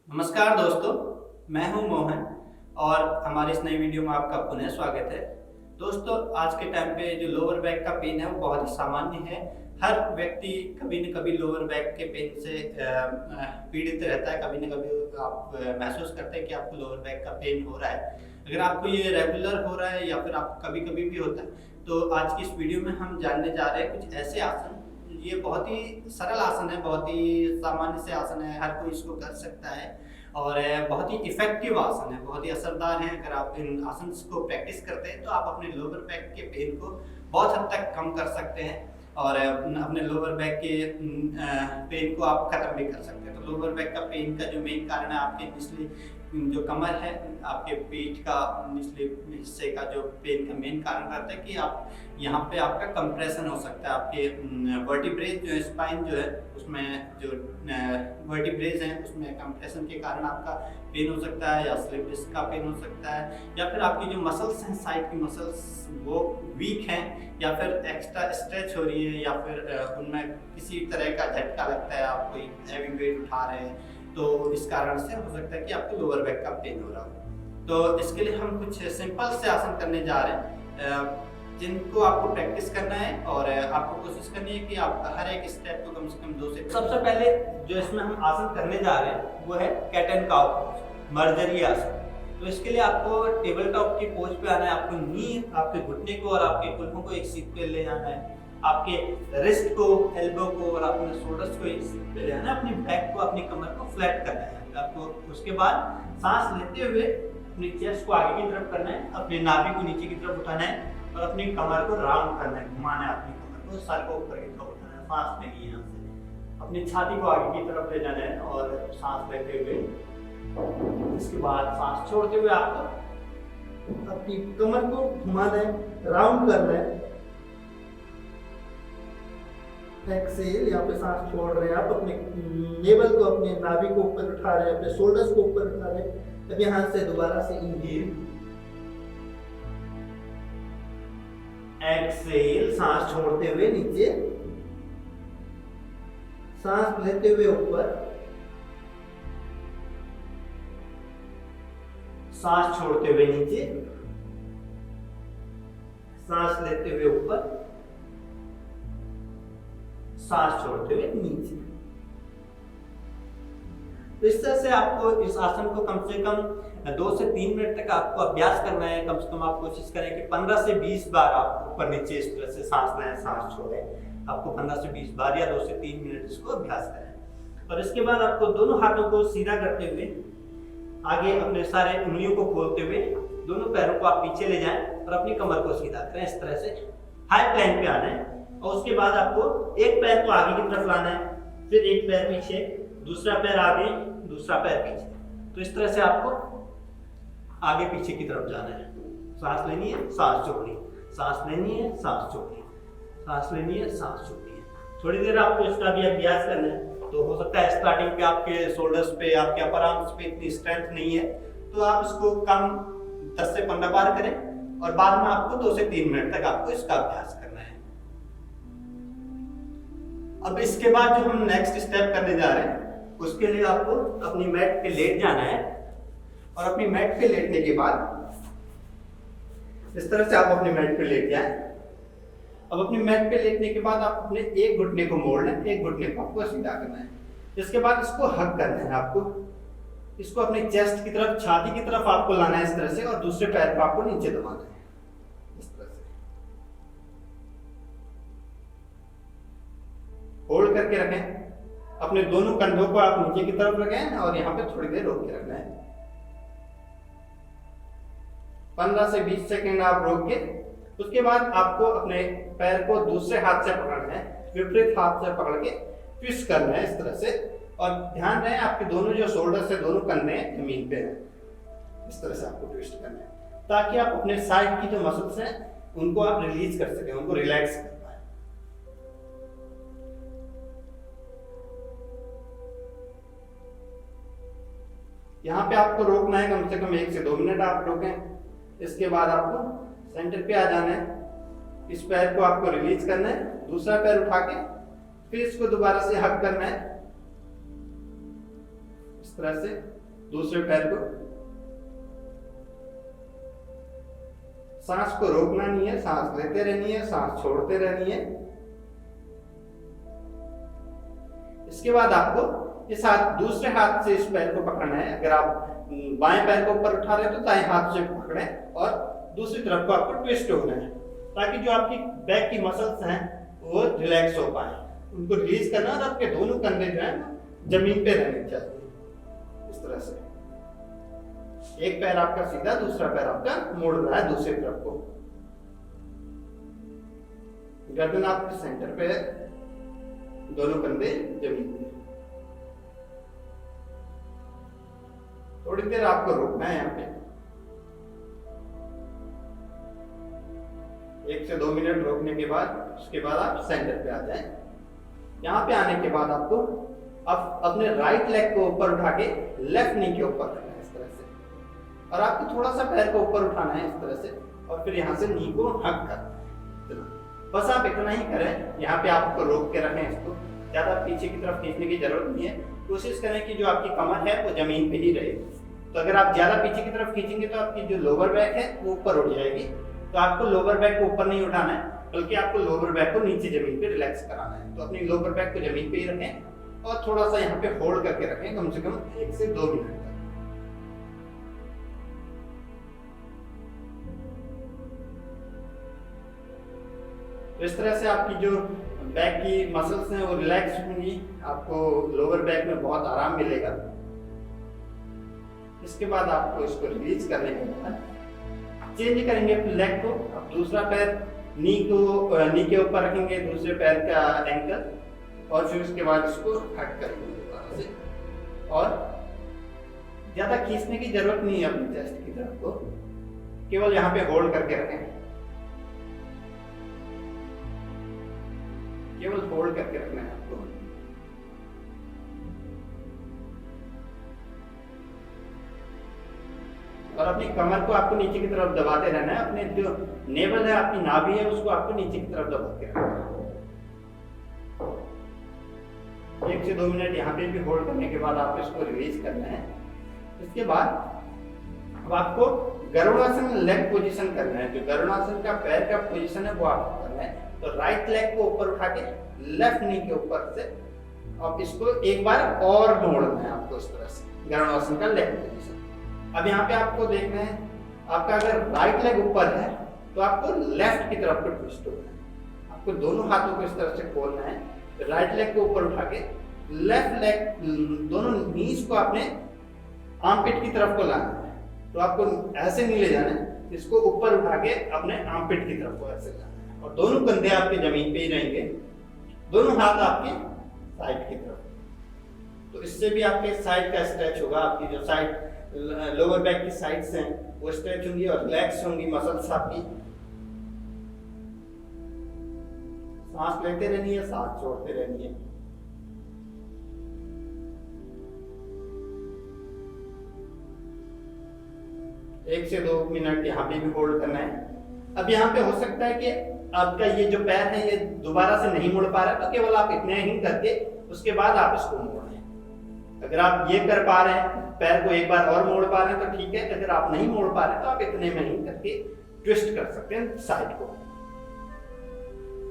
नमस्कार दोस्तों, मैं हूं मोहन और हमारी इस नई वीडियो में आपका पुनः स्वागत है। दोस्तों, आज के टाइम पे जो लोअर बैक का पेन है वो बहुत ही सामान्य है। हर व्यक्ति कभी न कभी लोअर बैक के पेन से पीड़ित रहता है। कभी न कभी आप महसूस करते हैं कि आपको लोअर बैक का पेन हो रहा है। अगर आपको ये रेगुलर हो रहा है या फिर आपको कभी-कभी भी होता है, तो आज की इस वीडियो में हम जानने जा रहे हैं कुछ ऐसे आसन। ये बहुत ही सरल आसन है, बहुत ही सामान्य से आसन है, हर कोई इसको कर सकता है और बहुत ही इफ़ेक्टिव आसन है, बहुत ही असरदार है। अगर आप इन आसन्स को प्रैक्टिस करते हैं तो आप अपने लोअर बैक के पेन को बहुत हद तक कम कर सकते हैं और अपने लोअर बैक के पेन को आप खत्म भी कर सकते हैं। तो लोअर बैक का पेन का जो मेन कारण है, आपके निचली जो कमर है, आपके पीठ का निचले हिस्से का जो पेन का मेन कारण रहता है कि आप यहाँ पे आपका कंप्रेशन हो सकता है। आपके वर्टिब्रेज जो है, स्पाइन जो है, उसमें जो वर्टिब्रेज हैं उसमें कंप्रेशन के कारण आपका पेन हो सकता है या स्लिप डिस्क का पेन हो सकता है, या फिर आपकी जो मसल्स हैं, साइड की मसल्स वो वीक हैं, या फिर एक्स्ट्रा स्ट्रेच हो रही है, या फिर उनमें किसी तरह का झटका लगता है, आप कोई हैवी वेट उठा रहे हैं, तो इस कारण से हो सकता है कि आपको लोअर बैक का पेन हो रहा हो। तो इसके लिए हम कुछ सिंपल से आसन करने जा रहे हैं जिनको आपको प्रैक्टिस करना है और आपको कोशिश करनी है कि आप हर एक स्टेप को कम से कम 2 से। सबसे पहले जो इसमें हम आसन करने जा रहे हैं वो है कैट एंड काउ पोज, मर्जरी आसन। तो इसके लिए आपको टेबल टॉप की पोज पे आना है। आपको नी, आपके घुटने को और आपके कुल्हों को एक सीट पे ले जाना है, आपके रिस्ट को, एल्बो को और अपने शोल्डर्स को एक सीट पे ले जाना है, अपनी बैक को, अपनी कमर को फ्लैट करना है आपको। उसके बाद सांस लेते हुए अपनी चेस्ट को आगे की तरफ करना है, अपने नाभि को नीचे की तरफ उठाना है और अपनी कमर को राउंड करना है, घुमाना है अपनी कमर को, सर को ऊपर की तरफ उठाना है, सांस लेनी है यहाँ से, अपनी छाती को आगे की तरफ ले जाना है और सांस लेते हुए, इसके बाद सांस छोड़ते हुए आपको अपनी कमर को घुमाना है, राउंड करना है। एक्सेल, यहाँ पे सांस छोड़ रहे हैं आप, अपने नेवल को, अपने नाभि को ऊपर उठा रहे हैं, अपने शोल्डर्स को ऊपर उठा रहे हैं। अब यहाँ से दोबारा से इनहेल, एक्सेल, सांस छोड़ते हुए नीचे, सांस लेते हुए ऊपर, सांस छोड़ते हुए नीचे, सांस लेते हुए ऊपर, सांस छोड़ते हुए नीचे। तो इस तरह से आपको इस आसन को कम से कम 2 से 3 मिनट तक आपको अभ्यास करना है। कम से कम आप कोशिश करें कि 15 से 20 बार आप ऊपर नीचे इस तरह से सांस लें, सांस छोड़ें। आपको 15 से 20 बार या 2 से 3 मिनट इसको अभ्यास करें। और इसके बाद आपको दोनों हाथों को सीधा करते हुए आगे अपने सारे उंगलियों को खोलते हुए दोनों पैरों को आप पीछे ले जाएं और अपनी कमर को सीधा करें। इस तरह से हाई प्लैंक पे आना है और उसके बाद आपको एक पैर को आगे की तरफ लाना है, फिर एक पैर पीछे, दूसरा पैर आगे, दूसरा पैर पीछे। तो इस तरह से आपको आगे पीछे की तरफ जाना है। सांस लेनी है, सांस छोड़नी है, सांस लेनी है, सांस छोड़नी है, सांस लेनी है, सांस छोड़नी है। थोड़ी देर आपको इसका भी अभ्यास करना है। तो हो सकता है स्टार्टिंग पे आपके शोल्डर्स पे, आपके अपर आर्म्स पे इतनी स्ट्रेंथ नहीं है, तो आप इसको कम 10 से 15 बार करें और बाद में आपको 2 से 3 मिनट तक आपको इसका अभ्यास करना है। अब इसके बाद जो हम नेक्स्ट स्टेप करने जा रहे हैं, उसके लिए आपको अपनी मैट पे लेट जाना है और अपनी मैट पे लेटने के बाद इस तरह से आप अपनी मैट पे लेट जाएं। अब अपनी मैट पे लेटने के बाद आप अपने एक घुटने को मोड़ लें, एक घुटने को आपको सीधा करना है। इसके बाद इसको हग करना है, आपको इसको अपनी चेस्ट की तरफ, छाती की तरफ आपको लाना है इस तरह से, और दूसरे पैर को आपको नीचे दबाना है इस तरह से। होल्ड करके रखें, अपने दोनों कंधों को आप नीचे की तरफ रखें और यहाँ पे थोड़ी देर रोक के रखना है। 15 से 20 सेकंड आप रोक के, उसके बाद आपको अपने पैर को दूसरे हाथ से पकड़ना है, विपरीत हाथ से पकड़ के ट्विस्ट करना है इस तरह से। और ध्यान रहे आपके दोनों जो शोल्डर से दोनों कंधे जमीन पे हैं, इस तरह से आपको ट्विस्ट करना है ताकि आप अपने साइड की जो मसल्स हैं उनको आप रिलीज कर सकें, उनको रिलैक्स कर पाए। यहाँ पे आपको रोकना है कम से कम 1 से 2 मिनट आप रोकें। इसके बाद आपको सेंटर पे आ जाना है, इस पैर को आपको रिलीज करना है, दूसरा पैर उठा के फिर इसको दोबारा से हग करना है। तरह से दूसरे पैर को, सांस को रोकना नहीं है, सांस लेते रहनी है, सांस छोड़ते रहनी है। इसके बाद आपको इस हाथ, दूसरे हाथ से इस पैर को पकड़ना है। अगर आप बाएं पैर को ऊपर उठा रहे हैं तो दाएं हाथ से पकड़ें और दूसरी तरफ को आपको ट्विस्ट होना है, ताकि जो आपकी बैक की मसल्स हैं वो रिलैक्स हो पाए। उनको रिलीज करना और आपके दोनों कंधे जो हैं जमीन पे रहने चाहिए। इस तरह से एक पैर आपका सीधा, दूसरा पैर आपका मुड़ रहा है दूसरी तरफ को। गर्दन आपके सेंटर पे है, दोनों कंधे जमीन पे। थोड़ी देर आपको रुकना है यहाँ पे, 1 से 2 मिनट रोकने के बाद उसके बाद आप सेंटर पे आ जाएं। यहाँ पे आने के बाद आपको अब अपने राइट लेग को ऊपर उठा के लेफ्ट नी के ऊपर रखना है इस तरह से, और आपको थोड़ा सा पैर को ऊपर उठाना है इस तरह से, और फिर यहाँ से नी को हक कर। बस आप इतना ही करें। यहाँ पे आपको रोक के रखें, इसको ज्यादा पीछे की तरफ खींचने की जरूरत नहीं है। कोशिश करें कि जो आपकी कमर है वो जमीन पे ही रहे। तो अगर आप ज्यादा पीछे की तरफ खींचेंगे तो आपकी जो लोअर बैक है वो ऊपर उठ जाएगी। तो आपको लोअर बैक को ऊपर नहीं उठाना है, बल्कि आपको लोअर बैक को नीचे जमीन पे रिलैक्स कराना है। तो अपनी लोअर बैक को जमीन पे ही रखें और थोड़ा सा यहाँ पे होल्ड करके रखें, कम से कम 1 से 2 मिनट तक। तो इस तरह से आपकी जो बैक की मसल्स हैं वो रिलैक्स होंगी, आपको लोअर बैक में बहुत आराम मिलेगा। इसके बाद आपको इसको रिलीज करने के बाद चेंज करेंगे अपने लेग को। अब दूसरा पैर नी के ऊपर रखेंगे, दूसरे पैर का एंकल, और फिर उसके बाद इसको हट करेंगे दोबारा से। और ज्यादा खींचने की जरूरत नहीं है अपनी चेस्ट की तरफ को, केवल यहाँ पे होल्ड करके रखें, केवल होल्ड करके रखना है आपको। और अपनी कमर को आपको नीचे की तरफ दबाते रहना है। अपने जो नेवल है, आपकी नाभि है, उसको आपको नीचे की तरफ दबा के रखना है। 1 से 2 मिनट यहाँ पे भी होल्ड करने के बाद आप इसको रिलीज करना है। इसके बाद अब आपको गरुड़ासन लेग पोजीशन करना है। जो गरुड़ासन का पैर का पोजीशन है वो आपको करना है। तो राइट लेग को ऊपर उठा के लेफ्ट नी के ऊपर से अब इसको एक बार और मोड़ना है आपको, इस तरह से गरुड़ासन का लेग पोजीशन। अब यहाँ पे आपको देखना है, आपका अगर राइट लेग ऊपर है तो आपको लेफ्ट की तरफ को ट्विस्ट होना है। आपको दोनों हाथों को इस तरह से खोलना है, राइट लेग को ऊपर उठा के लेफ्ट लेग, दोनों नीज को अपने आर्मपिट की तरफ को लाना है। तो आपको ऐसे नहीं ले जाना है, इसको ऊपर उठा के अपने आर्मपिट की तरफ को ऐसे लाना है, और दोनों कंधे आपके जमीन पे ही रहेंगे, दोनों हाथ आपके साइड की तरफ। तो इससे भी आपके साइड का स्ट्रेच होगा, आपकी जो साइड लोअर बैक की साइड्स हैं वो स्ट्रेच होंगी और रिलैक्स होंगी मसल्स आपकी। सांस लेते रहनी है, सांस छोड़ते रहनी है। एक से 2 मिनट यहाँ पे भी होल्ड करना है। अब यहाँ पे हो सकता है कि आपका ये जो पैर है ये दोबारा से नहीं मुड़ पा रहा है, तो केवल आप इतने ही करके उसके बाद आप इसको मोड़ें। अगर आप ये कर पा रहे हैं, पैर को एक बार और मोड़ पा रहे हैं तो ठीक है। अगर आप नहीं मोड़ पा रहे तो आप इतने में ही करके ट्विस्ट कर सकते हैं साइड को।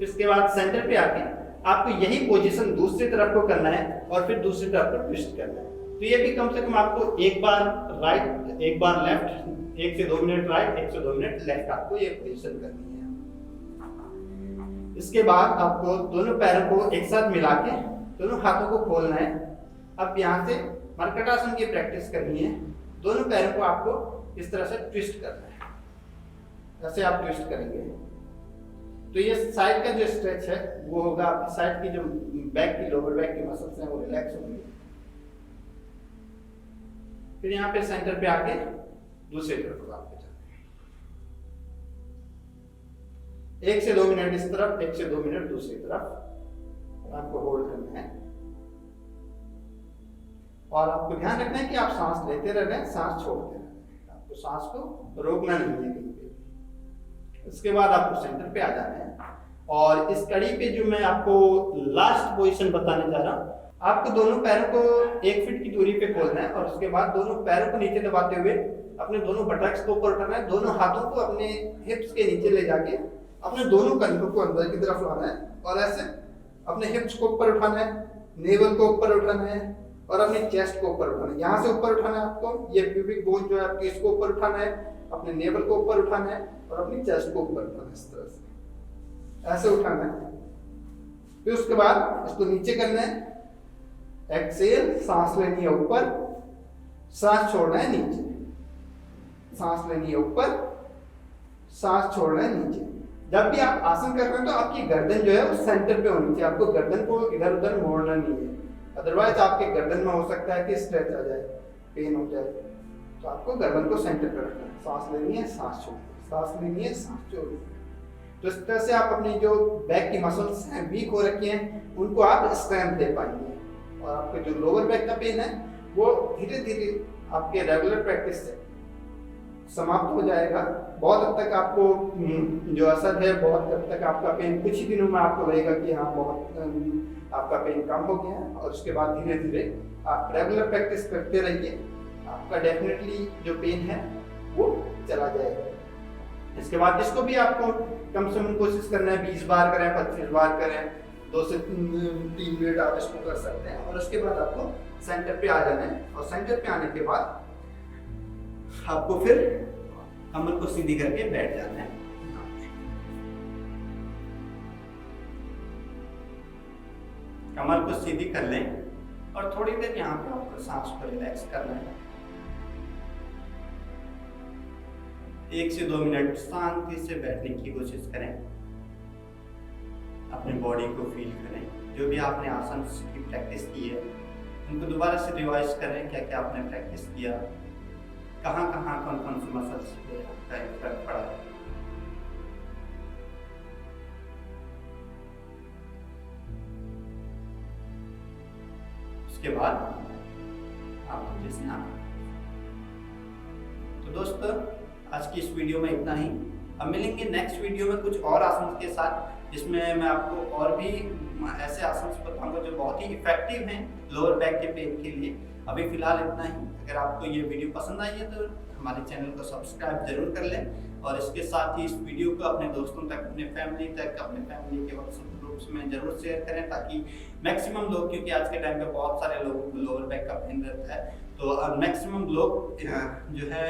इसके बाद सेंटर पे आके आपको यही पोजीशन दूसरी तरफ को करना है और फिर दूसरी तरफ को ट्विस्ट करना है। तो ये भी कम से कम आपको एक बार राइट, एक बार लेफ्ट, 1 से 2 मिनट राइट, 1 से 2 मिनट लेफ्ट, आपको ये पोजीशन करनी है। इसके बाद आपको दोनों पैरों को एक साथ मिला के दोनों हाथों को खोलना है। अब यहाँ से मर्कटासन की प्रैक्टिस करनी है। दोनों पैरों को आपको इस तरह से ट्विस्ट करना है। ऐसे आप ट्विस्ट करेंगे तो ये साइड का जो स्ट्रेच है वो होगा, आपकी साइड की जो बैक की, लोअर बैक की मसल्स हैं वो रिलैक्स होंगी। फिर यहाँ पे सेंटर पे आके दूसरी तरफ आपके जाते हैं। 1 से 2 मिनट इस तरफ, 1 से 2 मिनट दूसरी तरफ आपको होल्ड करना है। और आपको ध्यान रखना है कि आप सांस लेते रह रहे हैं, सांस छोड़ते रह रहे हैं, आपको सांस को रोकना नहीं है कहीं पे। इसके बाद आपको सेंटर पे आ जाना है। और इस कड़ी पे जो मैं आपको लास्ट पोजीशन बताने जा रहा हूँ आपको दोनों पैरों को 1 फीट की दूरी पे खोलना है और उसके बाद दोनों पैरों को नीचे दबाते हुए अपने दोनों बटक्स को ऊपर उठाना है, दोनों हाथों को अपने हिप्स के नीचे ले जाके अपने दोनों कंधों को अंदर की तरफ लाना है और ऐसे अपने हिप्स को ऊपर उठाना है, नेवल को ऊपर उठाना है और अपने चेस्ट को ऊपर उठाना है। यहाँ से ऊपर उठाना है आपको, ये प्यूबिक बोन जो है आपकी इसको ऊपर उठाना है, अपने नेवल को ऊपर उठाना है और अपनी चेस्ट को ऊपर उठाना है। इस तरह से ऐसे उठाना है। फिर उसके बाद इसको नीचे करना है, एक्सेल, सांस लेनी है ऊपर, सांस छोड़ना है नीचे, सांस लेनी है ऊपर, सांस छोड़ना है नीचे। जब भी आप आसन कर रहे हैं तो आपकी गर्दन जो है वो सेंटर पे होनी चाहिए, आपको गर्दन को इधर उधर मोड़ना नहीं है, अदरवाइज आपके गर्दन में हो सकता है कि स्ट्रेच आ जाए, पेन हो जाए। तो आपको गर्दन को सेंटर पे रखना है, सांस लेनी है, सांस छोड़नी है, सांस लेनी है, सांस छोड़नी है। तो इस तरह से आप अपनी जो बैक की मसल्स हैं, वीक हो रखी हैं, उनको आप स्ट्रेंथ दे पाएंगे और आपका जो लोअर बैक का पेन है वो धीरे धीरे आपके रेगुलर प्रैक्टिस से समाप्त हो जाएगा। बहुत हद तक आपको जो असर है, बहुत हद तक आपका पेन कुछ ही दिनों में आपको लगेगा कि हाँ बहुत आपका पेन कम हो गया है और उसके बाद धीरे धीरे आप रेगुलर प्रैक्टिस करते रहिए, आपका डेफिनेटली जो पेन है वो चला जाएगा। इसके बाद इसको भी आपको कम से कम कोशिश करना है 20 बार करें, 25 बार करें, 2 से 3 मिनट आप इसको कर सकते हैं और उसके बाद आपको सेंटर पे आ जाना है और सेंटर पे आने के बाद आपको फिर कमर को सीधी करके बैठ जाना है। कमर को सीधी कर लें और थोड़ी देर यहाँ पे आपको सांस को रिलैक्स करना है। 1 से 2 मिनट शांति से बैठने की कोशिश करें, अपनी बॉडी को फील करें। जो भी आपने आसन की प्रैक्टिस की है उनको दोबारा से रिवाइज करें, क्या क्या आपने प्रैक्टिस किया, कहाँ कहाँ कौन कौन सी मसल्स पे आपका इफेक्ट पड़ा है। उसके बाद आप जैसे आना। तो दोस्तों आज की इस वीडियो में इतना ही। अब मिलेंगे नेक्स्ट वीडियो में कुछ और आसन के साथ, जिसमें मैं आपको और भी ऐसे आसन बताऊंगा जो बहुत ही इफेक्टिव हैं लोअर बैक के पेन के लिए। अभी फिलहाल इतना ही। अगर आपको ये वीडियो पसंद आई है तो हमारे चैनल को सब्सक्राइब जरूर कर लें और इसके साथ ही इस वीडियो को अपने दोस्तों तक, अपने फैमिली तक, अपने फैमिली के व्हाट्सएप ग्रुप्स में जरूर शेयर करें ताकि मैक्सिमम लोग, क्योंकि आज के टाइम पे बहुत सारे लोगों को लोअर बैक का पेन रहता है, तो मैक्सिमम लोग जो है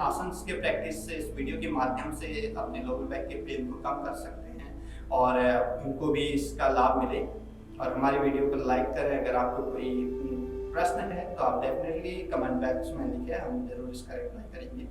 आसन के प्रैक्टिस से इस वीडियो के माध्यम से अपने लोअर बैक के पेन को कम कर सकते हैं और उनको भी इसका लाभ मिले। और हमारी वीडियो को लाइक करें। अगर आपको कोई प्रश्न है तो आप डेफिनेटली कमेंट बॉक्स में लिखें, हम जरूर इसका रिप्लाई करेंगे।